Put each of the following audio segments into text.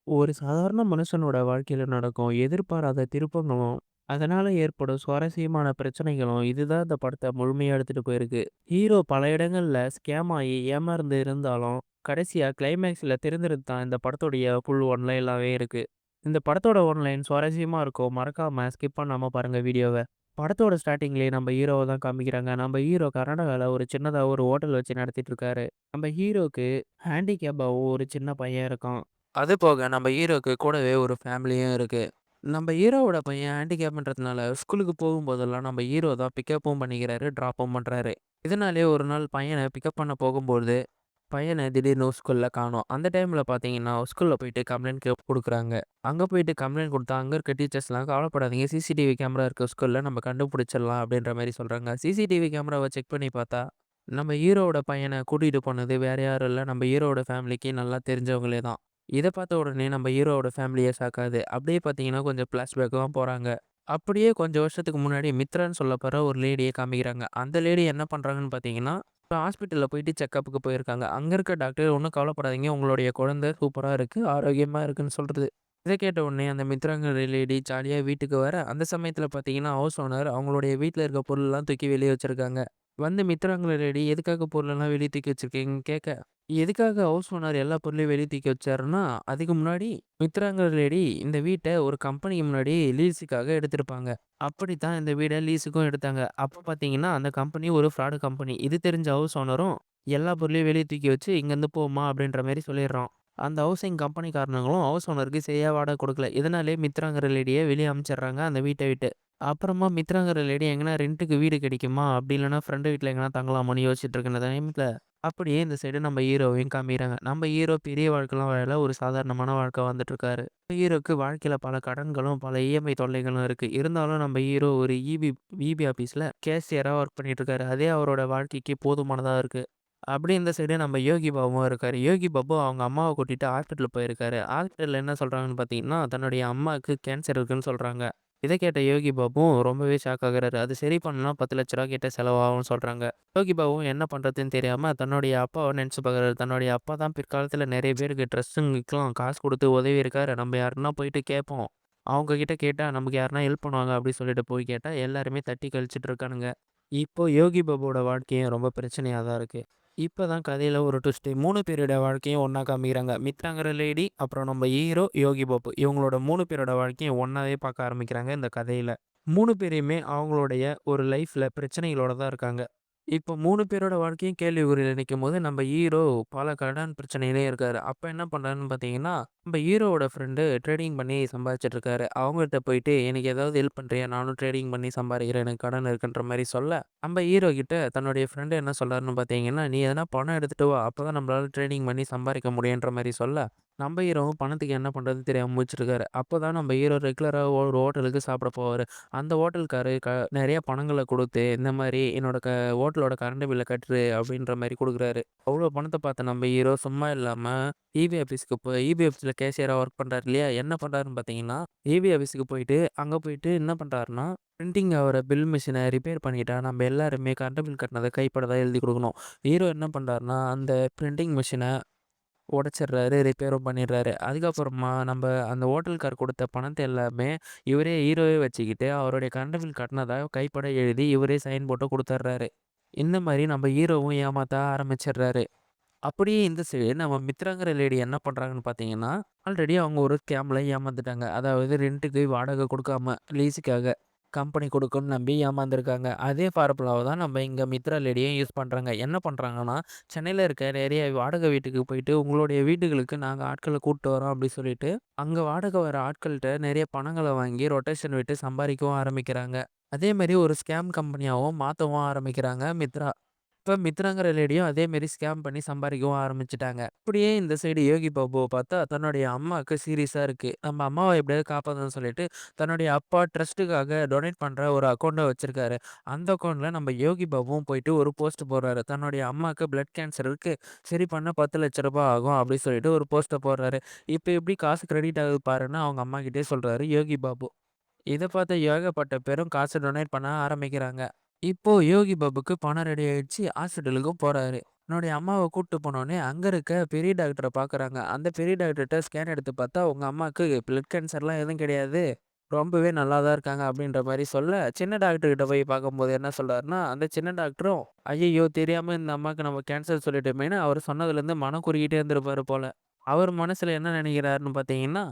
ஒரு சாதாரண மனுஷனோட வாழ்க்கையில நடக்கும் எதிர்பாராத திருப்பங்களும், அதனால ஏற்படும் சுவாரஸ்யமான பிரச்சனைகளும், இதுதான் இந்த படத்த முழுமையா எடுத்துட்டு போயிருக்கு. ஹீரோ பல இடங்கள்ல ஸ்கேம் ஆகி ஏமாந்து இருந்தாலும், கடைசியா கிளைமேக்ஸ்ல திருந்துறது தான் இந்த படத்துடைய ஃபுல் ஒன்லைனாவே இருக்கு. இந்த படத்தோட ஒன்லைன் சுவாரஸ்யமா இருக்கும். மறக்காம ஸ்கிப் பண்ணாம பாருங்க வீடியோவ. படத்தோட ஸ்டார்ட்டிங்லயே நம்ம ஹீரோவ தான் காமிக்கிறாங்க. நம்ம ஹீரோ கர்நாடகால ஒரு சின்னதா ஒரு ஹோட்டல் வச்சு நடத்திட்டு இருக்காரு. நம்ம ஹீரோக்கு ஹேண்டிகேப்பாவும் ஒரு சின்ன பையன் இருக்கான். அது போக நம்ம ஹீரோக்கு கூடவே ஒரு ஃபேமிலியும் இருக்கு. நம்ம ஹீரோவோட பையன் ஹேண்டிகேப்ன்றதுனால ஸ்கூலுக்கு போகும்போதெல்லாம் நம்ம ஹீரோ தான் பிக்கப்பும் பண்ணிக்கிறாரு, ட்ராப்பும் பண்றாரு. இதனாலேயே ஒரு நாள் பையன பிக்கப் பண்ண போகும்போது, பையன திடீர்னு ஸ்கூல்ல காணோம். அந்த டைம்ல பார்த்தீங்கன்னா, ஸ்கூல்ல போயிட்டு கம்ப்ளைண்ட் குடுக்குறாங்க. அங்க போயிட்டு கம்ப்ளைண்ட் குடுத்தா, அங்க இருக்க டீச்சர்ஸ்லாம் கவலைப்படாதீங்க. சிசிடிவி கேமரா இருக்க ஸ்கூல்ல நம்ம கண்டுபிடிச்சிடலாம் அப்படின்ற மாரி சொல்றாங்க. சிசிடிவி கேமராவ செக் பண்ணி பார்த்தா, நம்ம ஹீரோவோட பையன கூட்டிட்டு போனது வேற யாரும் இல்ல, நம்ம ஹீரோவோட ஃபேமிலிக்கு நல்லா தெரிஞ்சவங்களே தான். இத பார்த்த உடனே நம்ம ஹீரோவோட ஃபேமிலியே ஷாக் ஆகுது. அப்படியே பார்த்தீங்கன்னா, கொஞ்சம் ஃப்ளாஷ்பேக்லாம் போறாங்க. அப்படியே கொஞ்சம் வருஷத்துக்கு முன்னாடி மித்ரான்னு சொல்லப்போற ஒரு லேடிய காமிக்கிறாங்க. அந்த லேடி என்ன பண்றாங்கன்னு பார்த்தீங்கன்னா, ஒரு ஹாஸ்பிட்டல்ல போயிட்டு செக்கப்புக்கு போயிருக்காங்க. அங்க இருக்க டாக்டர் "ஒண்ணும் கவலைப்படாதீங்க. உங்களுடைய குழந்தை சூப்பரா இருக்கு. ஆரோக்கியமா இருக்குன்னு" சொல்றது. இத கேட்ட உடனே அந்த மித்ராங்கிற லேடி ஜாலியா வீட்டுக்கு வர, அந்த சமயத்தில பார்த்தீங்கன்னா, ஹவுஸ் ஓனர் அவங்களுடைய வீட்ல இருக்க பொருள்லாம் தூக்கி வெளிய வச்சிருக்காங்க. வந்து மித்ராங்கிற லேடி "எதுக்காக பொருளெல்லாம் வெளிய தூக்கி வச்சிருக்கீங்கன்னு?" கேட்க, எதுக்காக ஹவுஸ் ஓனர் எல்லா பொருளையும் வெளிய தூக்கி வச்சாருன்னா, அதுக்கு முன்னாடி மித்ராங்கிற லேடி இந்த வீட்ட ஒரு கம்பெனிக்கு முன்னாடி லீஸுக்காக எடுத்திருப்பாங்க. அப்படித்தான் இந்த வீட லீஸுக்கும் எடுத்தாங்க. அப்ப பார்த்தீங்கன்னா, அந்த கம்பெனி ஒரு ஃப்ராடு கம்பெனி. இது தெரிஞ்ச ஹவுஸ் ஓனரும், எல்லா பொருளையும் வெளிய தூக்கி வச்சு, "இங்கேருந்து போம்மா" அப்படின்ற மாரி சொல்லிடுறான். அந்த ஹவுசிங் கம்பெனிக்காரனுங்களும் ஹவுஸ் ஓனருக்கு சரியா வாடகை குடுக்கல. இதனாலேயே மித்ராங்கிற லேடிய வெளிய அனுப்பிச்சிடுறாங்க அந்த வீட்ட விட்டு. அப்புறமா மித்ராங்கிற லேடி எங்கனா ரென்ட்டுக்கு வீடு கிடைக்குமா? அப்படி இல்லன்னா ஃப்ரெண்டு வீட்ல எங்கனா தங்கலாமான்னு யோசிச்சுட்டு இருக்க டைம்ல, அப்படியே இந்த சைடு நம்ம ஹீரோவையும் காமிக்கிறாங்க. நம்ம ஹீரோ பெரிய வாழ்க்கைலாம் வாழல. ஒரு சாதாரணமான வாழ்க்கை வாழ்ந்துட்டு இருக்காரு. ஹீரோக்கு வாழ்க்கையில பல கடன்களும், பல இஎம்ஐ தொல்லைகளும் இருக்கு. இருந்தாலும் நம்ம ஹீரோ ஒரு ஈபி ஆபீஸ்ல கேஷியரா ஒர்க் பண்ணிட்டு இருக்காரு. அதே அவரோட வாழ்க்கைக்கு போதுமானதா இருக்கு. அப்படி இந்த சைடு நம்ம யோகி பாபுவும் இருக்காரு. யோகி பாபு அவங்க அம்மாவ கூட்டிட்டு ஹாஸ்பிட்டல் போயிருக்காரு. ஹாஸ்பிட்டல்ல என்ன சொல்றாங்கன்னு பார்த்தீங்கன்னா, தன்னுடைய அம்மாவுக்கு கேன்சர் இருக்குன்னு சொல்றாங்க. இத கேட்ட யோகி பாபுவும் ரொம்பவே ஷாக் ஆகுறாரு. அது சரி பண்ணணும்னா ரூ. 10,00,000 கிட்ட செலவாகும்னு சொல்றாங்க. யோகி பாபுவும் என்ன பண்றதுன்னு தெரியாம தன்னுடைய அப்பாவ நெனச்சு பார்க்குறாரு. தன்னுடைய அப்பா தான் பிற்காலத்துல நெறைய பேருக்கு ட்ரஸ்ட்டுங்களுக்குலாம் காசு குடுத்து உதவியிருக்காரு. நம்ம யாருன்னா போயிட்டு கேட்போம். அவங்க கிட்ட கேட்டா நமக்கு யாருனா ஹெல்ப் பண்ணுவாங்க அப்படின்னு சொல்லிட்டு போய் கேட்டா, எல்லாருமே தட்டி கழிச்சுட்டு இருக்கானுங்க. இப்போ யோகி பாபுவோட வாழ்க்கையும் ரொம்ப பிரச்சனையா தான் இருக்கு. இப்ப தான் கதையில ஒரு ட்விஸ்ட்டு. 3 பேரோட வாழ்க்கையும் ஒண்ணா காமிக்கிறாங்க. மித்ராங்கிற லேடி, அப்புறம் நம்ம ஹீரோ, யோகி பாபு. இவங்களோட 3 பேரோட வாழ்க்கையும் ஒண்ணாவே பார்க்க ஆரம்பிக்கிறாங்க இந்த கதையில. 3 பேரையுமே அவங்களுடைய ஒரு லைஃப்ல பிரச்சனைகளோட தான் இருக்காங்க. இப்போ 3 பேரோட வாழ்க்கையும் கேள்விக்குறியில நிக்கும்போது, நம்ம ஹீரோ பல கடன் பிரச்சனையிலே இருக்காரு. அப்ப என்ன பண்றாருன்னு பார்த்தீங்கன்னா, நம்ம ஹீரோவோட ஃப்ரெண்டு ட்ரேடிங் பண்ணி சம்பாதிச்சுட்டு இருக்காரு. அவங்ககிட்ட போயிட்டு, "எனக்கு ஏதாவது ஹெல்ப் பண்றியா? நானும் ட்ரேடிங் பண்ணி சம்பாரிக்கிறேன். எனக்கு கடன் இருக்குன்ற" மாரி சொல்ல, நம்ம ஹீரோ கிட்ட தன்னுடைய ஃப்ரெண்ட் என்ன சொல்றாருன்னு பார்த்தீங்கன்னா, "நீ எதனா பணம் எடுத்துட்டு வா. அப்பதான் நம்மளால ட்ரேடிங் பண்ணி சம்பாரிக்க முடியுன்ற" மாரி சொல்ல, நம்ம ஹீரோவும் பணத்துக்கு என்ன பண்றதுன்னு தெரியாம முழிச்சிருக்காரு. அப்பதான் நம்ம ஹீரோ ரெகுலரா ஒரு ஹோட்டலுக்கு சாப்பிட போவாரு. அந்த ஹோட்டல்காரு நெறைய பணங்கள குடுத்து, இந்த மாரி என்னோட ஹோட்டலோட கரண்ட் பில்ல கட்டுரு அப்படின்ற மாரி குடுக்குறாரு. அவ்ளோ பணத்த பார்த்த நம்ம ஹீரோ சும்மா இல்லாம இபி ஆஃபீஸ்க்கு போய் இபி ஆஃபீஸ்ல கேஷியரா ஒர்க் பண்றாரு இல்லையா? என்ன பண்றாருன்னு பார்த்தீங்கன்னா, இபி ஆஃபீஸ்க்கு போயிட்டு, அங்க போயிட்டு என்ன பண்றாருன்னா, பிரிண்டிங் ஆவுற பில் மிஷின ரிப்பேர் பண்ணிட்டா, நம்ம எல்லாருமே கரண்ட் பில் கட்டுனத கைப்பட தான் எழுதி குடுக்கணும். ஹீரோ என்ன பண்றாருன்னா, அந்த பிரிண்டிங் மிஷின உடைச்சிடுறாரு, ரிப்பேரும் பண்ணிடுறாரு. அதுக்கப்புறமா நம்ப அந்த ஹோட்டல்கார் குடுத்த பணத்த எல்லாமே இவரே ஹீரோவே வச்சுக்கிட்டு, அவருடைய கரண்ட் பில் கட்டுனதா கைப்பட எழுதி, இவரே சைன் போட்டு குடுத்துர்றாரு. இந்த மாரி நம்ம ஹீரோவும் ஏமாத்த ஆரம்பிச்சுடுறாரு. அப்படியே இந்த சைடு நம்ம மித்ராங்கிற லேடி என்ன பண்றாங்கன்னு பார்த்தீங்கன்னா, ஆல்ரெடி அவங்க ஒரு ஸ்கேம்ல ஏமாந்துட்டாங்க. அதாவது ரென்ட்டுக்கு வாடகை குடுக்காம, லீஸுக்காக கம்பெனி குடுக்கும்னு நம்பி ஏமாந்துருக்காங்க. அதே ஃபார்முலாவ தான் நம்ம இங்க மித்ரா லேடியும் யூஸ் பண்றாங்க. என்ன பண்றாங்கன்னா, சென்னையில இருக்க நெறைய வாடகை வீட்டுக்கு போயிட்டு, "உங்களுடைய வீடுகளுக்கு நாங்க ஆட்கள கூட்டு வரோம்" அப்படி சொல்லிட்டு, அங்க வாடகை வர ஆட்கள்ட்ட நெறைய பணங்கள வாங்கி ரொட்டேஷன் விட்டு சம்பாரிக்கவும் ஆரம்பிக்கிறாங்க. அதே மாரி ஒரு ஸ்கேம் கம்பெனியாவும் மாத்தவும் ஆரம்பிக்கிறாங்க மித்ரா. இப்ப மித்ராங்கிற லேடியும் அதே மாரி ஸ்கேம் பண்ணி சம்பாரிக்கவும் ஆரம்பிச்சுட்டாங்க. இப்படியே இந்த சைடு யோகி பாபுவ பார்த்தா, தன்னுடைய அம்மாவுக்கு சீரியஸா இருக்கு. நம்ம அம்மாவ எப்படியாவது காப்பாத்தணும்னு சொல்லிட்டு, தன்னுடைய அப்பா ட்ரஸ்ட்டுக்காக டொனேட் பண்ற ஒரு அக்கவுண்ட்ட வச்சிருக்காரு. அந்த அக்கவுண்ட்ல நம்ம யோகி பாபுவும் போயிட்டு ஒரு போஸ்ட் போடுறாரு. தன்னுடைய அம்மாக்கு பிளட் கேன்சர் இருக்கு. சரி பண்ண ரூ. 10,00,000 ஆகும் அப்படி சொல்லிட்டு ஒரு போஸ்ட்ட போடுறாரு. இப்ப எப்படி காசு கிரெடிட் ஆகுது பாருன்னு அவங்க அம்மாகிட்டயே சொல்றாரு யோகி பாபு. இத பார்த்த ஏகப்பட்ட பேரும் காசு டொனேட் பண்ண ஆரம்பிக்கிறாங்க. இப்போ யோகி பாபுக்கு பணம் ரெடி ஆயிடுச்சு. ஹாஸ்பிட்டலுக்கும் போறாரு. என்னுடைய அம்மாவ கூட்டு போனோனே, அங்க இருக்க பெரிய டாக்டர பார்க்குறாங்க. அந்த பெரிய டாக்டர்ட்ட ஸ்கேன் எடுத்து பார்த்தா, "உங்க அம்மாக்கு பிளட் கேன்சர்லாம் எதுவும் கிடையாது. ரொம்பவே நல்லா தான் இருக்காங்க." அப்படின்ற மாரி சொல்ல, சின்ன டாக்டர் கிட்ட போய் பார்க்கும்போது என்ன சொல்றாருன்னா, அந்த சின்ன டாக்டரும், "ஐய்யய்யோ! தெரியாம இந்த அம்மாக்கு நம்ம கேன்சர் சொல்லிட்டோமேன்னு" அவர் சொன்னதுலேருந்து மனம் குறுகிட்டே இருந்திருப்பாரு போல. அவர் மனசுல என்ன நெனைக்கிறாருன்னு பார்த்தீங்கன்னா,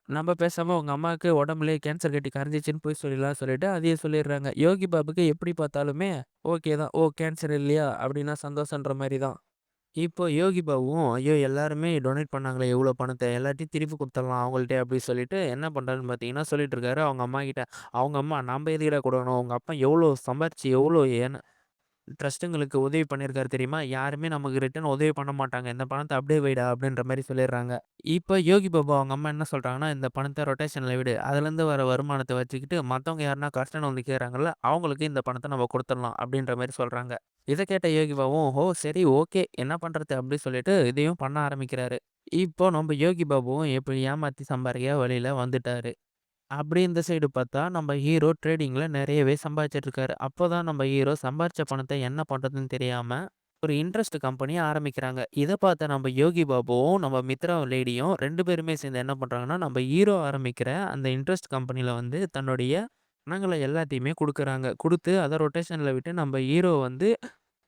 "நம்ப பேசாம உங்க அம்மாவுக்கு உடம்புலயே கேன்சர் கட்டி கரைஞ்சிருச்சுன்னு பொய் சொல்லிடலாம்னு" சொல்லிட்டு அதையும் சொல்லிடுறாங்க. யோகி பாபுக்கு எப்படி பார்த்தாலுமே ஓகே தான். "ஓ! கேன்சர் இல்லையா?" அப்படின்னா சந்தோஷன்ற மாரி தான். இப்போ யோகி பாபுவும், ஐயோ! எல்லாருமே டொனேட் பண்ணாங்களே இவ்ளோ பணத்த, எல்லாத்தையும் திருப்பி குடுத்துடலாம் அவங்கள்ட்டயே அப்டி சொல்லிட்டு என்ன பண்றாருன்னு பார்த்தீங்கன்னா, சொல்லிட்டு இருக்காரு அவங்க அம்மாகிட்ட. அவங்க அம்மா "நம்ப எதுக்குடா குடுக்கணும்? உங்க அப்பா எவ்ளோ சம்பாரிச்சு எவ்ளோ ட்ரஸ்ட்டுங்களுக்கு உதவி பண்ணியிருக்காரு தெரியுமா? யாருமே நமக்கு ரிட்டர்ன் உதவி பண்ண மாட்டாங்க. இந்த பணத்த அப்டியே வைடா" அப்டின்ற மாரி சொல்லிடுறாங்க. இப்ப யோகி பாபு அவங்க அம்மா என்ன சொல்றாங்கன்னா, "இந்த பணத்த ரொட்டேஷன்ல விடு. அதுலேருந்து வர வருமானத்த வச்சுக்கிட்டு மத்தவங்க யாருனா கஷ்டம்னு வந்து கேட்கறாங்கல்ல, அவங்களுக்கு இந்த பணத்த நம்ம குடுத்துடலாம்." அப்டின்ற மாரி சொல்றாங்க. இத கேட்ட யோகி பாபுவும், "ஓ! சரி ஓகே. என்ன பண்றது?" அப்டி சொல்லிட்டு இதையும் பண்ண ஆரம்பிக்கிறாரு. இப்போ நம்ப யோகி பாபுவும் எப்டி ஏமாத்தி சம்பாரிக்கிற வழியில வந்துட்டாரு. அப்டி இந்த சைடு பார்த்தா, நம்ம ஹீரோ ட்ரேடிங்ல நெறையவே சம்பாதிச்சுட்டு இருக்காரு. அப்பதான் நம்ம ஹீரோ சம்பாரிச்ச பணத்த என்ன பண்றதுன்னு தெரியாம, ஒரு இன்ட்ரஸ்ட் கம்பெனி ஆரம்பிக்கிறாங்க. இத பார்த்த நம்ம யோகி பாபுவும், நம்ம மித்ரா லேடியும் 2 பேருமே சேர்ந்து என்ன பண்றாங்கன்னா, நம்ம ஹீரோ ஆரம்பிக்கிற அந்த இன்ட்ரஸ்ட் கம்பெனில வந்து தன்னுடைய பணங்கள எல்லாத்தையுமே குடுக்குறாங்க. குடுத்து அத ரொட்டேஷன்ல விட்டு நம்ம ஹீரோ வந்து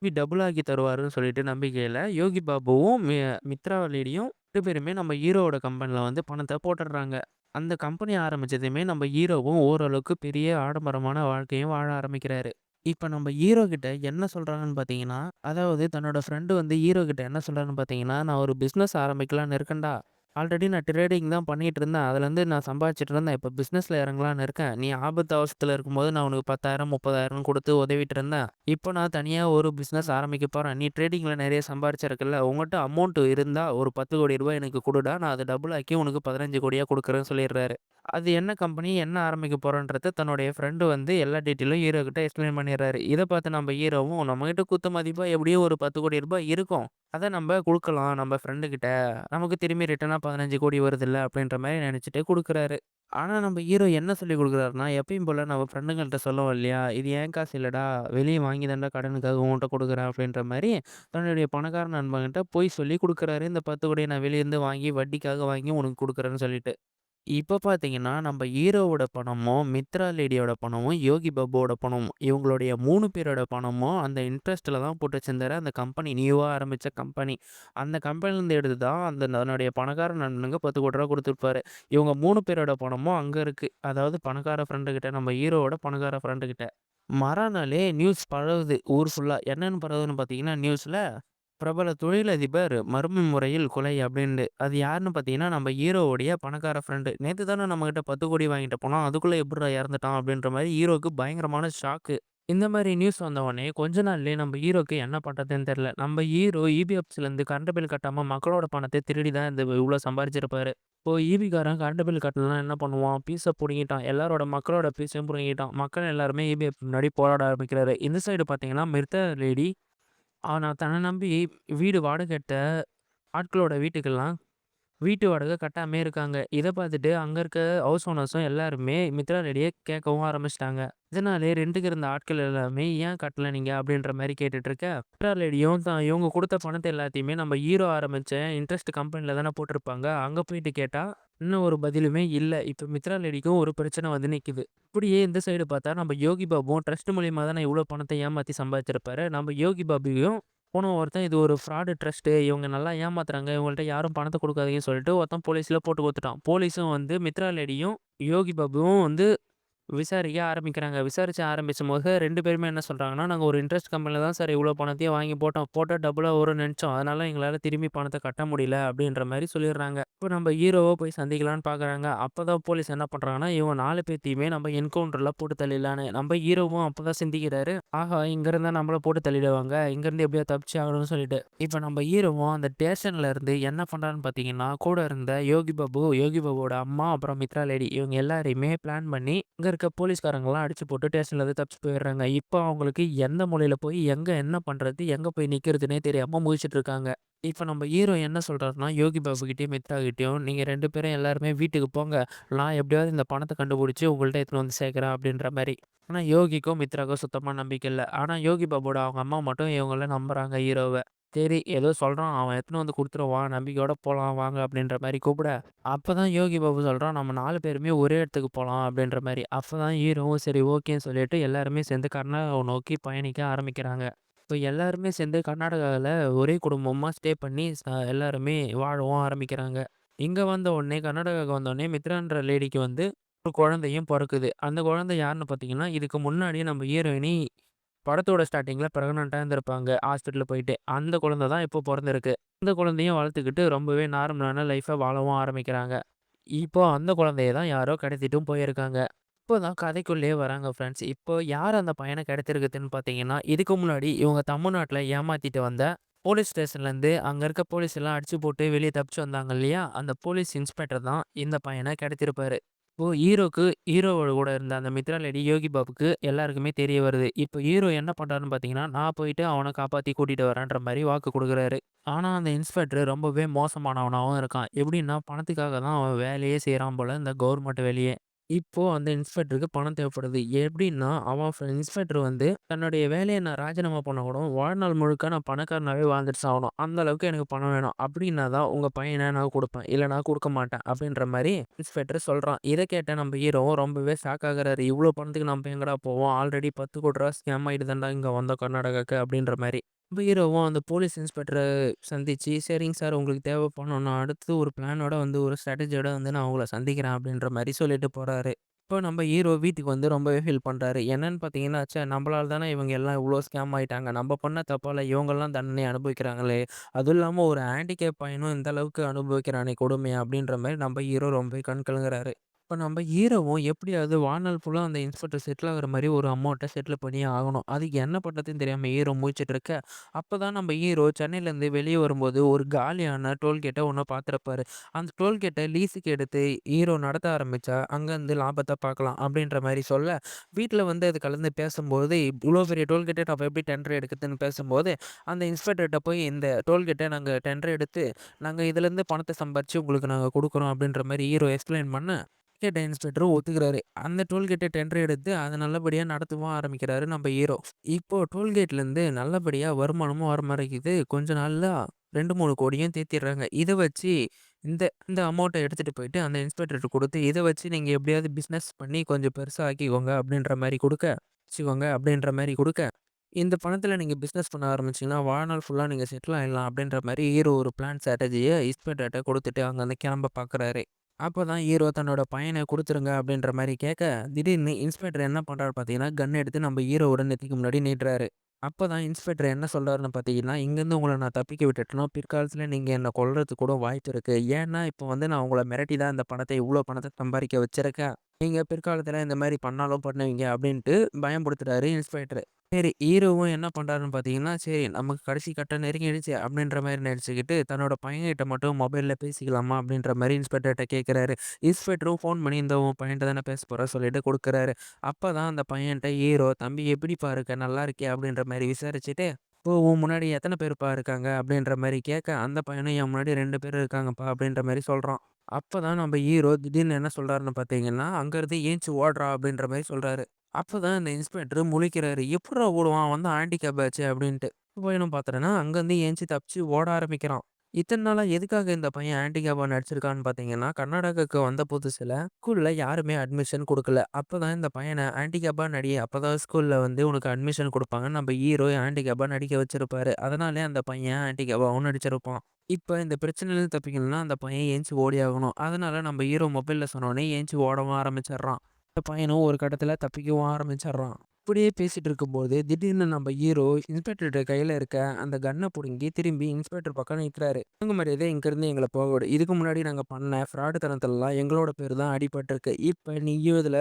டபுள் ஆக்கி தருவாருன்னு சொல்லிட்டு நம்பிக்கையில யோகி பாபுவும், மித்ரா லேடியும் 2 பேருமே நம்ம ஹீரோவோட கம்பெனில வந்து பணத்த போட்டுடுறாங்க. அந்த கம்பெனி ஆரம்பிச்சதுமே நம்ம ஹீரோவும் ஓரளவுக்கு பெரிய ஆடம்பரமான வாழ்க்கையும் வாழ ஆரம்பிக்கிறாரு. இப்ப நம்ம ஹீரோ கிட்ட என்ன சொல்றாங்கன்னு பார்த்தீங்கன்னா, அதாவது தன்னோட ஃப்ரெண்ட் வந்து ஹீரோ கிட்ட என்ன சொல்றாருன்னு பார்த்தீங்கன்னா, "நான் ஒரு பிசினஸ் ஆரம்பிக்கலான்னு இருக்கேன்டா. ஆல்ரெடி நான் ட்ரேடிங் தான் பண்ணிட்டு இருந்தேன். அதுலேருந்து நான் சம்பாதிச்சுட்டு இருந்தேன். இப்ப பிசினஸ்ல இறங்கலான்னு இருக்கேன். நீ ஆபத்து அவசரத்துல இருக்கும்போது நான் உனக்கு 10,000, 30,000 குடுத்து உதவிட்டு இருந்தேன். இப்போ நான் தனியா ஒரு பிசினஸ் ஆரம்பிக்க போறேன். நீ ட்ரேடிங்ல நெறைய சம்பாரிச்சிருக்கல்ல. உன்கிட்ட அமௌண்ட் இருந்தா ஒரு ரூ. 10,00,00,000 எனக்கு குடுடா. நான் அத டபுள் ஆக்கி உனக்கு 15,00,00,000 குடுக்குறேன்னு சொல்லிடுறாரு. அது என்ன கம்பெனி, என்ன ஆரம்பிக்க போறோன்றத தன்னுடைய ஃப்ரெண்ட் வந்து எல்லா டீட்டெயிலும் ஹீரோ கிட்ட எக்ஸ்ப்ளைன் பண்ணிடுறாரு. இத பார்த்து நம்ம ஹீரோவும் நம்மகிட்ட குத்து மதிப்பா எப்படியும் ஒரு ரூ. 10,00,00,000 இருக்கும். அத நம்ப குடுக்கலாம் நம்ம ஃப்ரெண்டு கிட்ட. நமக்கு திரும்பி ரிட்டர்னா 15,00,00,000 வருதுல்ல அப்படின்ற மாரி நெனச்சுட்டு குடுக்குறாரு. ஆனா நம்ம ஹீரோ என்ன சொல்லிக் குடுக்குறாருன்னா, எப்பயும் போல நம்ம ஃப்ரெண்டுங்கள்ட்ட சொல்லுவோம் இல்லையா? "இது என் காசு இல்லடா. வெளிய வாங்கி தான்டா கடனுக்காக உன்ட்ட குடுக்குறேன்." அப்படின்ற மாரி தன்னுடைய பணக்கார நண்பன்கிட்ட பொய் சொல்லி குடுக்குறாரு. இந்த 10,00,00,000 நான் வெளியருந்து வாங்கி வட்டிக்காக வாங்கி உனக்கு குடுக்குறேன்னு சொல்லிட்டு. இப்ப பார்த்தீங்கன்னா, நம்ம ஹீரோவோட பணமும், மித்ரா லேடியோட பணமும், யோகி பாபுவோட பணமும் இவங்களுடைய 3 பேரோட பணமும் அந்த இன்ட்ரெஸ்ட்ல தான் போட்டு வச்சிருந்தாரு. அந்த கம்பெனி நியூவா ஆரம்பிச்ச கம்பெனி. அந்த கம்பெனிலேருந்து எடுத்து தான் அந்த தன்னுடைய பணக்கார நண்பனுக்கு ரூ. 10,00,00,000 குடுத்துருப்பாரு. இவங்க 3 பேரோட பணமும் அங்க இருக்கு. அதாவது பணக்கார ஃப்ரெண்டு கிட்ட, நம்ம ஹீரோவோட பணக்கார ஃப்ரெண்டு கிட்ட. மறாநாளே நியூஸ் பரவுது ஊர் ஃபுல்லா. என்னன்னு பரவுதுன்னு பார்த்தீங்கன்னா, நியூஸ்ல பிரபல தொழிலதிபர் மர்ம முறையில் கொலை அப்டின்ட்டு. அது யாருன்னு பார்த்தீங்கன்னா, நம்ம ஹீரோவுடைய பணக்கார ஃப்ரெண்டு. நேத்து தானே நம்மகிட்ட 10,00,00,000 வாங்கிட்டு போனான். அதுக்குள்ள எப்புட்றா இறந்துட்டான் அப்டின்ற மாரி ஹீரோக்கு பயங்கரமான ஷாக்கு. இந்த மாரி நியூஸ் வந்த உடனே கொஞ்ச நாள்லயே நம்ம ஹீரோக்கு என்ன பண்றதுன்னு தெரியல. நம்ம ஹீரோ ஈபி ஆஃபீஸ்லேருந்து கரண்ட் பில் கட்டாம மக்களோட பணத்த திருடி தான் இந்த இவ்ளோ சம்பாரிச்சிருப்பாரு. இப்போ ஈபிக்காரன் கரண்ட் பில் கட்டலனா என்ன பண்ணுவான்? பீஸ புடுங்கிட்டான். எல்லாரோட மக்களோட பீஸையும் புடுங்கிட்டான். மக்கள் எல்லாருமே ஈபி ஆஃபீஸ் முன்னாடி போராட ஆரம்பிக்கிறாரு. இந்த சைடு பார்த்தீங்கன்னா, மிர்தா லேடி ஆனா தன்ன நம்பி வீடு வாடகை எடுத்த ஆட்களோட வீட்டுக்கெல்லாம் வீட்டு வாடகை கட்டாமயே இருக்காங்க. இத பார்த்துட்டு அங்க இருக்க ஹவுஸ் ஓனர்ஸும் எல்லாருமே மித்ரா ரெடிய கேட்கவும் ஆரம்பிச்சுட்டாங்க. இதனாலே ரென்ட்டுக்கு இருந்த ஆட்கள் எல்லாமே "ஏன் கட்டல நீங்க?" அப்படின்ற மாரி கேட்டுட்டு இருக்க, மித்ரா லேடியும் தான் இவங்க குடுத்த பணத்த எல்லாத்தையுமே நம்ம ஹீரோ ஆரம்பிச்ச இன்ட்ரெஸ்ட் கம்பெனில தானே போட்டிருப்பாங்க. அங்க போயிட்டு கேட்டா, இன்னும் ஒரு பதிலுமே இல்ல. இப்ப மித்ரா லேடிக்கும் ஒரு பிரச்சனை வந்து நிக்குது. இப்படியே இந்த சைடு பார்த்தா நம்ம யோகி பாபுவும் ட்ரஸ்ட் மூலியமா தானே இவ்ளோ பணத்த ஏமாத்தி சம்பாதிச்சிருப்பாரு. நம்ம யோகி பாபுவையும் போனவன் ஒருத்தன் இது ஒரு ஃப்ராடு ட்ரஸ்ட்டு. இவங்க நல்லா ஏமாத்துறாங்க. இவங்கள்ட்ட யாரும் பணத்த குடுக்காதீங்கன்னு சொல்லிட்டு ஒருத்தன் போலீஸ்ல போட்டு குடுத்துட்டான். போலீஸும் வந்து மித்ரா லேடியும், யோகி பாபுவும் வந்து விசாரிக்க ஆரம்பிக்கிறாங்க. விசாரிச்சு ஆரம்பிச்சும்போது 2 பேருமே என்ன சொல்றாங்கன்னா, "நாங்க ஒரு இன்ட்ரெஸ்ட் கம்பெனில தான் சார் இவ்ளோ பணத்தையும் வாங்கி போட்டோம். போட்டா டபுளா வரும்னு நெனச்சோம். அதனால எங்களால திரும்பி பணத்த கட்ட முடியல." அப்படின்ற மாரி சொல்லிடுறாங்க. இப்ப நம்ம ஹீரோவ போய் சந்திக்கலான்னு பார்க்குறாங்க. அப்பதான் போலீஸ் என்ன பண்றாங்கன்னா, இவங்க 4 பேத்தையுமே நம்ம என்கவுண்டர்ல போட்டு தள்ளிடலான்னு. நம்ம ஹீரோவும் அப்பதான் சிந்திக்கிறாரு. ஆஹா! இங்க இருந்தா நம்மள போட்டு தள்ளிடுவாங்க. இங்கருந்து எப்படியோ தப்பிச்சு ஆகணும்னு சொல்லிட்டு. இப்ப நம்ம ஹீரோவும் அந்த ஸ்டேஷன்ல இருந்து என்ன பண்றாருன்னு பார்த்தீங்கன்னா, கூட இருந்த யோகி பாபு, யோகி பாபுவோட அம்மா, அப்புறம் மித்ரா லேடி இவங்க எல்லாரையுமே பிளான் பண்ணி, இங்க இருக்க போலீஸ்காரங்கலாம் அடிச்சு போட்டு ஸ்டேஷன்ல இருந்து தப்பிச்சு போயிடுறாங்க. இப்ப அவங்களுக்கு எந்த மூலையில போய் எங்க என்ன பண்றது? எங்க போய் நிக்கிறதுன்னே தெரியாம முழிச்சுட்டு இருக்காங்க. இப்ப நம்ம ஹீரோ என்ன சொல்றாருன்னா, யோகி பாபு கிட்டயும், மித்ரா கிட்டயும், "நீங்க 2 பேரும் எல்லாருமே வீட்டுக்கு போங்க. நான் எப்படியாவது இந்த பணத்த கண்டுபிடிச்சு உங்கள்ட்ட எடுத்துட்டு வந்து சேர்க்கிறேன்." அப்படின்ற மாரி. ஆனா யோகிக்கும், மித்ராக்கும் சுத்தமா நம்பிக்கை இல்ல. ஆனா யோகி பாபுவோட அவங்க அம்மா மட்டும் இவங்கள நம்புறாங்க ஹீரோவ. சரி ஏதோ சொல்றான். அவன் எடுத்துன்னு வந்து குடுத்துருவான். நம்பிக்கையோட போலாம் வாங்க அப்படின்ற மாரி கூப்பிட, அப்பதான் யோகி பாபு சொல்றான், "நம்ம 4 பேருமே ஒரே இடத்துக்கு போலாம்" அப்படின்ற மாரி. அப்பதான் ஹீரோவும் சரி ஓகேன்னு சொல்லிட்டு எல்லாருமே சேர்ந்து கர்நாடகாவ நோக்கி பயணிக்க ஆரம்பிக்கிறாங்க. இப்ப எல்லாருமே சேர்ந்து கர்நாடகால ஒரே குடும்பமா ஸ்டே பண்ணி எல்லாருமே வாழவும் ஆரம்பிக்கிறாங்க. இங்க வந்த உடனே கர்நாடகாவுக்கு வந்தோனே மித்ரான்ற லேடிக்கு வந்து ஒரு குழந்தையும் பொறக்குது. அந்த குழந்தை யாருன்னு பார்த்தீங்கன்னா, இதுக்கு முன்னாடி நம்ம ஹீரோயினி படத்தோட ஸ்டார்ட்டிங்ல பிரெக்னன்ட்டா இருந்திருப்பாங்க. ஹாஸ்பிட்டல் போயிட்டு. அந்த குழந்தை தான் இப்போ பொறந்திருக்கு. அந்த குழந்தையும் வளர்த்துக்கிட்டு ரொம்பவே நார்மலான லைஃப்ப வாழவும் ஆரம்பிக்கிறாங்க. இப்போ அந்த குழந்தைய தான் யாரோ கடத்திட்டும் போயிருக்காங்க. இப்போ தான் கதைக்குள்ளேயே வராங்க ஃப்ரெண்ட்ஸ். இப்போ யார் அந்த பையன கடத்தியிருக்குதுன்னு பார்த்தீங்கன்னா, இதுக்கு முன்னாடி இவங்க தமிழ்நாட்ல ஏமாத்திட்டு வந்த போலீஸ் ஸ்டேஷன்லேருந்து அங்க இருக்க போலீஸ் எல்லாம் அடிச்சு போட்டு வெளிய தப்பிச்சு வந்தாங்க இல்லையா? அந்த போலீஸ் இன்ஸ்பெக்டர் தான் இந்த பையன கடத்தியிருப்பாரு. இப்போ ஹீரோவோட கூட இருந்த அந்த மித்ரா லேடி யோகி பாபுக்கு எல்லாருக்குமே தெரிய வருது. இப்போ ஹீரோ என்ன பண்றாருன்னு பார்த்தீங்கன்னா, நான் போயிட்டு அவன காப்பாத்தி கூட்டிட்டு வரேன்ற மாரி வாக்கு குடுக்குறாரு. ஆனா அந்த இன்ஸ்பெக்டர் ரொம்பவே மோசமானவனாவும் இருக்கான். எப்படின்னா பணத்துக்காக தான் அவன் வேலையே செய்றான் போல இந்த கவர்மெண்ட் வேலையே. இப்போ அந்த இன்ஸ்பெக்டருக்கு பணம் தேவைப்படுது. எப்படின்னா, அவன் இன்ஸ்பெக்டர் வந்து தன்னுடைய வேலைய நான் ராஜினாமா பண்ணா கூட, வாழ்நாள் முழுக்க நான் பணக்காரனாவே வாழ்ந்துட்டு சாகணும். அந்த அளவுக்கு எனக்கு பணம் வேணும். அப்படின்னா தான் உங்க பையன நான் குடுப்பேன். இல்லன்னா குடுக்க மாட்டேன். அப்படின்ற மாரி இன்ஸ்பெக்டர் சொல்றான். இத கேட்ட நம்ம ஹீரோவும் ரொம்பவே ஷாக் ஆகுறாரு. இவ்ளோ பணத்துக்கு நம்ம எங்கடா போவோம்? ஆல்ரெடி 10,00,00,000 ஸ்கேம் ஆயிட்டு தான்டா இங்க வந்தோம் கர்நாடகாக்கு அப்படின்ற மாரி. நம்ம ஹீரோவும் அந்த போலீஸ் இன்ஸ்பெக்டர சந்திச்சு, "சரிங்க சார் உங்களுக்கு தேவை பணம். நான் அடுத்து ஒரு பிளானோட வந்து ஒரு ஸ்ட்ராட்டஜியோட வந்து நான் உங்கள சந்திக்கிறேன்." அப்படின்ற மாரி சொல்லிட்டு போறாரு. இப்போ நம்ம ஹீரோ வீட்டுக்கு வந்து ரொம்பவே ஃபீல் பண்றாரு. என்னன்னு பார்த்தீங்கன்னா, ச்சே நம்மளால தானே இவங்க எல்லாம் இவ்ளோ ஸ்கேம் ஆயிட்டாங்க. நம்ம பண்ண தப்பால இவங்கலாம் தண்டனை அனுபவிக்கிறாங்களே! அதுவும் இல்லாம ஒரு ஹேண்டிகேப் பையனும் இந்த அளவுக்கு அனுபவிக்கிறானே கொடுமைய அப்படின்ற மாரி நம்ம ஹீரோ ரொம்பவே கண் கலங்குறாரு. இப்ப நம்ம ஹீரோவும் எப்படியாவது வாழ்நாள் ஃபுல்லா அந்த இன்ஸ்பெக்டர் செட்டில் ஆகுற மாரி ஒரு அமௌண்ட்ட செட்டில் பண்ணியே ஆகணும். அதுக்கு என்ன பண்றதுன்னு தெரியாம ஹீரோ முழிச்சுட்டு இருக்க, அப்பதான் நம்ம ஹீரோ சென்னையிலேருந்து வெளிய வரும்போது ஒரு காலியான டோல்கேட்ட ஒண்ண பார்த்திருப்பாரு. அந்த டோல்கேட்ட லீஸுக்கு எடுத்து ஹீரோ நடத்த ஆரம்பிச்சா, அங்கருந்து லாபத்த பார்க்கலாம் அப்படின்ற மாரி சொல்ல, வீட்ல வந்து அது கலந்து பேசும்போது, இவ்ளோ பெரிய டோல்கேட்ட நம்ம எப்படி டெண்டர் எடுக்குறதுன்னு பேசும்போது, அந்த இன்ஸ்பெக்டர்ட்ட போய் இந்த டோல்கேட்ட நாங்க டெண்டர் எடுத்து, நாங்க இதுலேருந்து பணத்த சம்பாரிச்சு உங்களுக்கு நாங்க குடுக்குறோம் அப்படின்ற மாரி ஹீரோ எக்ஸ்ப்ளைன் பண்ண, கேட்ட இன்ஸ்பெக்டரும் ஒத்துக்கிறாரு. அந்த டோல்கேட்ட டெண்டர் எடுத்து அத நல்லபடியா நடத்தவும் ஆரம்பிக்கிறாரு நம்ம ஹீரோ. இப்போ டோல்கேட்லேருந்து நல்லபடியா வருமானமும் வர மாட்டேங்குது. கொஞ்ச நாள்ல 2, 3 கோடியும் தேத்திர்றாங்க. இத வச்சு இந்த இந்த அமௌண்ட்ட எடுத்துட்டு போயிட்டு அந்த இன்ஸ்பெக்டர்ட்ட குடுத்து, இத வச்சு நீங்க எப்படியாவது பிசினஸ் பண்ணி கொஞ்சம் பெருசா ஆக்கிக்கோங்க அப்படின்ற மாரி குடுக்க, வச்சுக்கோங்க அப்படின்ற மாரி குடுக்க, இந்த பணத்துல நீங்க பிசினஸ் பண்ண ஆரம்பிச்சீங்கன்னா, வாழ்நாள் ஃபுல்லா நீங்க செட்டில் ஆயிடலாம் அப்படின்ற மாரி ஹீரோ ஒரு பிளான் ஸ்ட்ராட்டஜிய இன்ஸ்பெக்டர்ட்ட குடுத்துட்டு அங்கருந்து கிளம்ப பார்க்குறாரு. அப்பதான் ஹீரோ தன்னோட பையன குடுத்துருங்க அப்படின்ற மாரி கேட்க, திடீர்னு இன்ஸ்பெக்டர் என்ன பண்றாரு பார்த்தீங்கன்னா, கன் எடுத்து நம்ம ஹீரோவோட நெத்திக்கு முன்னாடி நீட்டுறாரு. அப்பதான் இன்ஸ்பெக்டர் என்ன சொல்றாருன்னு பார்த்தீங்கன்னா, "இங்கேருந்து உங்கள நான் தப்பிக்க விட்டுட்டேன்னா, பிற்காலத்தில நீங்க என்ன கொல்றதுக்கு கூட வாய்ப்பு இருக்கு. ஏன்னா, இப்போ வந்து நான் உங்கள மிரட்டி தான் இந்த பணத்த இவ்ளோ பணத்த சம்பாரிக்க வச்சிருக்கேன். நீங்க பிற்காலத்தில இந்த மாரி பண்ணாலும் பண்ணுவீங்க." அப்படின்ட்டு பயம்புடுத்துறாரு இன்ஸ்பெக்டர். சரி, ஹீரோவும் என்ன பண்றாருன்னு பார்த்தீங்கன்னா, சரி நமக்கு கடைசி கட்டம் நெருங்கிடுச்சு அப்படின்ற மாரி நெனச்சுக்கிட்டு, தன்னோட பையன்கிட்ட மட்டும் மொபைல்ல பேசிக்கலாமா அப்படின்ற மாரி இன்ஸ்பெக்டர்ட்ட கேட்குறாரு. இன்ஸ்பெக்டரும் ஃபோன் பண்ணி, "இந்த உன் பையன்ட்ட தானே பேச போற" சொல்லிட்டு குடுக்குறாரு. அப்பதான் அந்த பையன்ட்ட ஹீரோ, "தம்பி எப்படிப்பா இருக்க? நல்லா இருக்கியா?" அப்படின்ற மாரி விசாரிச்சுட்டு, "ஓ! உன் முன்னாடி எத்தன பேருப்பா இருக்காங்க?" அப்படின்ற மாரி கேட்க, அந்த பையனும், "என் முன்னாடி 2 பேர் இருக்காங்கப்பா" அப்படின்ற மாரி சொல்றான். அப்பதான் நம்ம ஹீரோ திடீர்னு என்ன சொல்றாருன்னு பார்த்தீங்கன்னா, "அங்கருந்து ஏஞ்ச்சு ஓடுறா" அப்படின்ற மாரி சொல்றாரு. அப்பதான் இந்த இன்ஸ்பெக்டர் முழிக்கிறாரு. "எப்புட்றா ஓடுவான்? அவன் தான் ஹேண்டிகேப் ஆச்சே!" அப்படின்ட்டு. பையனும் பார்த்தோன்னா, அங்கருந்து எந்திச்சு தப்பிச்சு ஓட ஆரம்பிக்கிறான். இத்தன நாளா எதுக்காக இந்த பையன் ஹேண்டிகேப்பா நடிச்சிருக்கான்னு பார்த்தீங்கன்னா, கர்நாடகாக்கு வந்த புதுசுல ஸ்கூல்ல யாருமே அட்மிஷன் குடுக்கல. அப்பதான் இந்த பையன ஹேண்டிகேப்பா நடி, அப்பதான் ஸ்கூல்ல வந்து உனக்கு அட்மிஷன் குடுப்பாங்கன்னு நம்ம ஹீரோ ஹேண்டிகேப்பா நடிக்க வச்சிருப்பாரு. அதனாலயே அந்த பையன் ஹேண்டிகேப்பாவும் நடிச்சிருப்பான். இப்ப இந்த பிரச்சனையிலருந்து தப்பிக்கணும்னா, அந்த பையன் எந்திச்சு ஓடியாகணும். அதனால நம்ம ஹீரோ மொபைல்ல சொன்னோனே எந்திச்சு ஓடவும் ஆரம்பிச்சர்றான். இந்த பையனும் ஒரு கட்டத்துல தப்பிக்கவும் ஆரம்பிச்சர்றான். இப்படியே பேசிட்டு இருக்கும்போது, திடீர்னு நம்ம ஹீரோ இன்ஸ்பெக்டர்ட்ட கையில இருக்க அந்த கன்ன புடுங்கி திரும்பி இன்ஸ்பெக்டர் பக்கம் நிக்கிறாரு. "ஒழுங்கு மரியாதையா இங்கருந்து எங்கள போக விடு. இதுக்கு முன்னாடி நாங்க பண்ண ஃப்ராடு தனத்துலலாம் எங்களோட பேரு தான் அடிபட்டுருக்கு. இப்ப நீயும் இதுல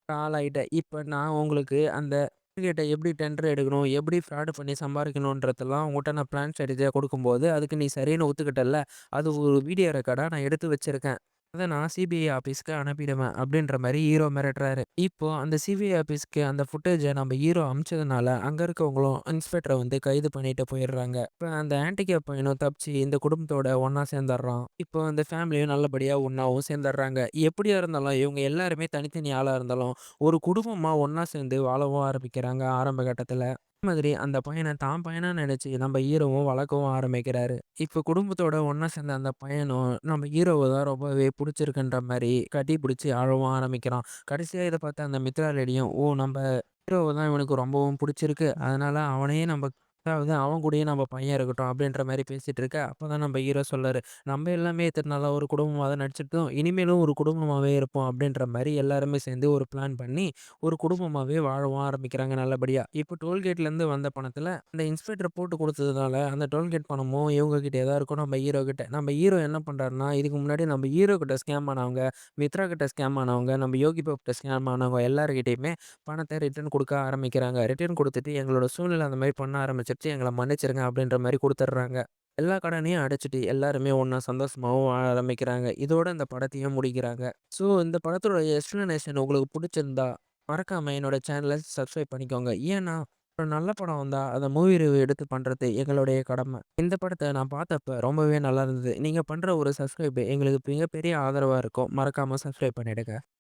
ஆளாயிட்ட. இப்ப நான் உங்களுக்கு அந்த டோல்கேட்ட எப்படி டெண்டர் எடுக்கணும், எப்படி ஃப்ராடு பண்ணி சம்பாரிக்கணுன்றதெல்லாம் உன்கிட்ட நான் பிளான் ஸ்ட்ராட்டஜியா குடுக்கும்போது, அதுக்கு நீ சரின்னு ஒத்துக்கிட்டல்ல. அது ஒரு வீடியோ ரெக்கார்டா நான் எடுத்து வச்சிருக்கேன். அத நான் சிபிஐ ஆஃபீஸ்க்கு அனுப்பிடுவேன்." அப்படின்ற மாரி ஹீரோ மிரட்டுறாரு. இப்போ அந்த சிபிஐ ஆஃபீஸ்க்கு அந்த ஃபுட்டேஜ நம்ம ஹீரோ அனுப்பிச்சதுனால, அங்க இருக்கவங்களும் இன்ஸ்பெக்டர வந்து கைது பண்ணிட்டு போயிடுறாங்க. இப்ப அந்த ஹேண்டிகேப் பையனும் தப்பிச்சு இந்த குடும்பத்தோட ஒண்ணா சேர்ந்துடுறான். இப்போ அந்த ஃபேமிலியும் நல்லபடியா ஒண்ணாவும் சேர்ந்துடுறாங்க. எப்படியா இருந்தாலும் இவங்க எல்லாருமே தனித்தனி ஆளா இருந்தாலும், ஒரு குடும்பமா ஒண்ணா சேர்ந்து வாழவும் ஆரம்பிக்கிறாங்க ஆரம்ப கட்டத்துல. மாதிரி அந்த பையன தான் பையனா நெனச்சு நம்ம ஹீரோவும் வளர்க்கவும் ஆரம்பிக்கிறாரு. இப்ப குடும்பத்தோட ஒண்ணா சேர்ந்த அந்த பையனும் நம்ம ஹீரோவ தான் ரொம்பவே புடிச்சிருக்குன்ற மாரி கட்டி பிடிச்சு அழவும் ஆரம்பிக்கிறான். கடைசியா இத பார்த்த அந்த மித்ரா லேடியும், ஓ! நம்ப ஹீரோவ தான் இவனுக்கு ரொம்பவும் புடிச்சிருக்கு. அதனால அவனையே நம்ப அதாவது அவன் கூடயே நம்ம பையன் இருக்கட்டும் அப்படின்ற மாரி பேசிட்டு இருக்க, அப்பதான் நம்ம ஹீரோ சொல்றாரு, "நம்ம எல்லாமே இத்தன நாளா ஒரு குடும்பமா தான் நடிச்சிருக்கோம். இனிமேலும் ஒரு குடும்பமாவே இருப்போம்." அப்படின்ற மாரி எல்லாருமே சேர்ந்து ஒரு பிளான் பண்ணி ஒரு குடும்பமாவே வாழவும் ஆரம்பிக்கிறாங்க நல்லபடியா. இப்போ டோல்கேட்லேருந்து வந்த பணத்தில, அந்த இன்ஸ்பெக்டர் போட்டு குடுத்ததுனால, அந்த டோல்கேட் பணமும் இவங்க கிட்டயே தான் இருக்கும் நம்ம ஹீரோ கிட்ட. நம்ம ஹீரோ என்ன பண்றாருன்னா, இதுக்கு முன்னாடி நம்ம ஹீரோ கிட்ட ஸ்கேம் ஆனவங்க, மித்ரா கிட்ட ஸ்கேம் ஆனவங்க, நம்ம யோகி பாபு கிட்ட ஸ்கேம் ஆனவங்க எல்லார்கிட்டயுமே பணத்த ரிட்டர்ன் குடுக்க ஆரம்பிக்கிறாங்க. ரிட்டர்ன் குடுத்துட்டு, "எங்களோட சூழ்நிலை அந்த மாரி பண்ண ஆரம்பிச்சுருச்சு. எங்கள மன்னிச்சுருங்க." அப்படின்ற மாரி குடுத்துடுறாங்க. எல்லா கடனையும் அடைச்சுட்டு எல்லாருமே ஒண்ணா சந்தோஷமாவும் வாழ ஆரம்பிக்கிறாங்க. இதோட இந்த படத்தையும் முடிக்கிறாங்க. ஸோ இந்த படத்தோட எக்ஸ்ப்ளனேஷன் உங்களுக்கு புடிச்சிருந்தா மறக்காம என்னோட சேனல சப்ஸ்கிரைப் பண்ணிக்கோங்க. ஏன்னா, ஒரு நல்ல படம் வந்தா, அத மூவி ரிவ்யூ எடுத்து பண்றது எங்களுடைய கடமை. இந்த படத்த நான் பார்த்தப்ப ரொம்பவே நல்லா இருந்தது. நீங்க பண்ற ஒரு சப்ஸ்கிரைப் எங்களுக்கு மிகப்பெரிய ஆதரவா இருக்கும். மறக்காம சப்ஸ்கிரைப் பண்ணிடுங்க.